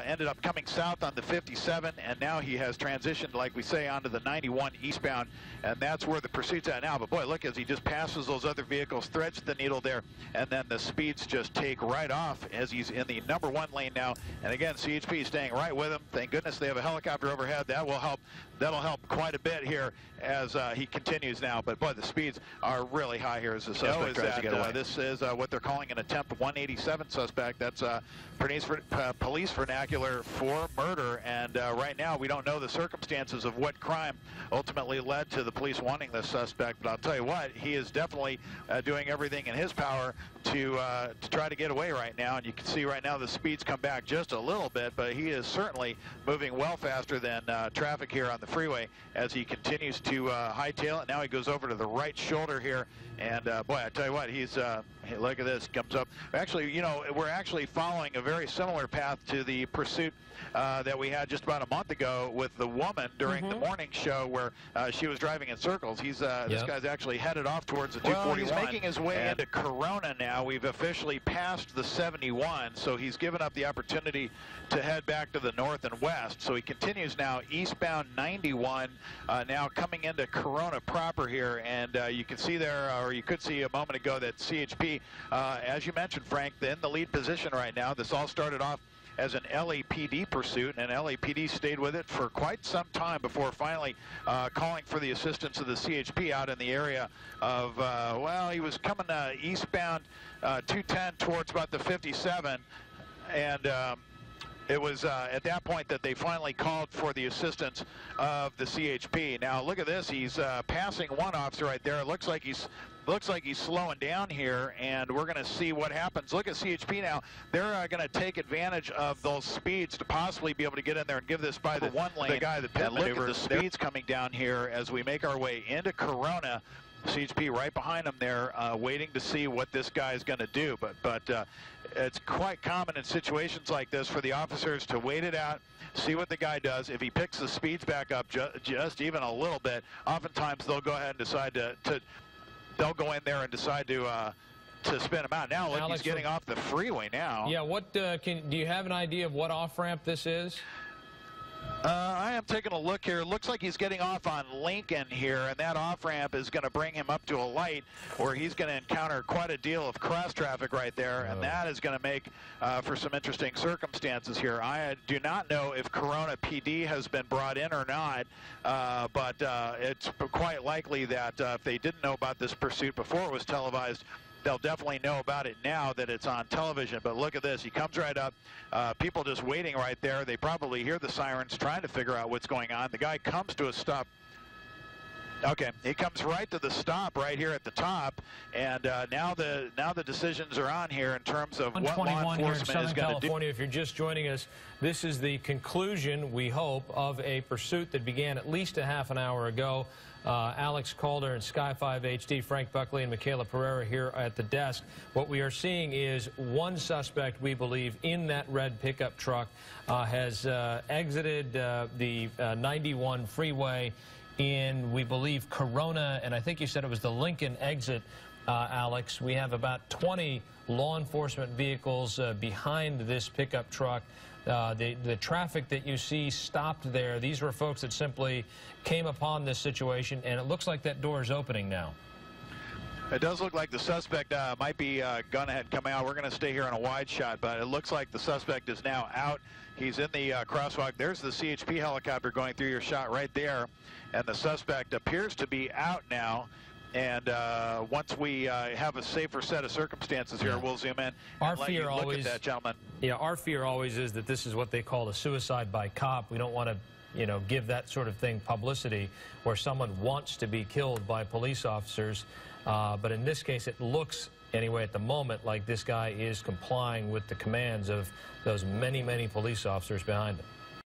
ended up coming south on the 57, and now he has transitioned, like we say, onto the 91 eastbound, and that's where the pursuit's at now. But boy, look, as he just passes those other vehicles, threads the needle there, and then the speeds just take right off as he's in the #1 lane now. And again, CHP staying right with him. Thank goodness they have a helicopter overhead. That will help. That'll help quite a bit here as he continues now. But boy, the speeds are really high here as the suspect tries to get away. This is what they're calling an attempt 187 suspect. That's police vernacular for murder. And right now, we don't know the circumstances of what crime ultimately led to the police wanting this suspect. But I'll tell you what, he is definitely doing everything in his power to try to get away right now. And you can see right now the speeds come back just a little bit, but he is certainly moving well faster than traffic here on the freeway as he continues to hightail it. Now he goes over to the right shoulder here, and boy, I tell you what, he's hey, look at this, comes up. Actually, you know, we're actually following a very similar path to the pursuit that we had just about a month ago with the woman during the morning show, where she was driving in circles. He's this guy's actually headed off towards the 241. Well, he's making his way into Corona now. We've officially passed the 71, so he's given up the opportunity to head back to the north and west. So he continues now eastbound 91, now coming into Corona proper here, and you can see there, or you could see a moment ago, that CHP, as you mentioned, Frank, in the lead position right now. This all started off as an LAPD pursuit, and LAPD stayed with it for quite some time before finally calling for the assistance of the CHP out in the area of, well, he was coming eastbound 210 towards about the 57, and it was at that point that they finally called for the assistance of the CHP. Now look at this, he's passing one officer right there. It looks like he's slowing down here, and we're going to see what happens. Look at CHP now. They're going to take advantage of those speeds to possibly be able to get in there and give this by the one lane. The guy that pit maneuvered. Look at the speeds coming down here as we make our way into Corona. CHP right behind him there, waiting to see what this guy is going to do. But it's quite common in situations like this for the officers to wait it out, see what the guy does. If he picks the speeds back up just even a little bit, oftentimes they'll go ahead and decide they'll go in there and decide to spin him out. Now look, Alex, he's getting off the freeway now. Yeah, what do you have an idea of what off-ramp this is? I am taking a look here. It looks like he's getting off on Lincoln here, and that off-ramp is going to bring him up to a light where he's going to encounter quite a deal of cross traffic right there, and that is going to make for some interesting circumstances here. I do not know if Corona PD has been brought in or not, but it's quite likely that if they didn't know about this pursuit before it was televised, they'll definitely know about it now that it's on television. But look at this. He comes right up. People just waiting right there. They probably hear the sirens trying to figure out what's going on. The guy comes to a stop. Okay, he comes right to the stop right here at the top, and now the decisions are on here in terms of what law enforcement is going to do. If you're just joining us, this is the conclusion, we hope, of a pursuit that began at least a half an hour ago. Alex Calder and Sky 5 HD, Frank Buckley and Michaela Pereira here at the desk. What we are seeing is one suspect, we believe, in that red pickup truck has exited the 91 freeway in, we believe, Corona, and I think you said it was the Lincoln exit, Alex. We have about 20 law enforcement vehicles behind this pickup truck. The traffic that you see stopped there, these were folks that simply came upon this situation, and it looks like that door is opening now. It does look like the suspect might be gone ahead and come out. We're going to stay here on a wide shot, but it looks like the suspect is now out. He's in the crosswalk. There's the CHP helicopter going through your shot right there, and the suspect appears to be out now. And once we have a safer set of circumstances here, we'll zoom in and let you look at that, gentleman. Yeah, our fear always is that this is what they call a suicide by cop. We don't want to, you know, give that sort of thing publicity where someone wants to be killed by police officers. But in this case, it looks, anyway, at the moment, like this guy is complying with the commands of those many, many police officers behind him.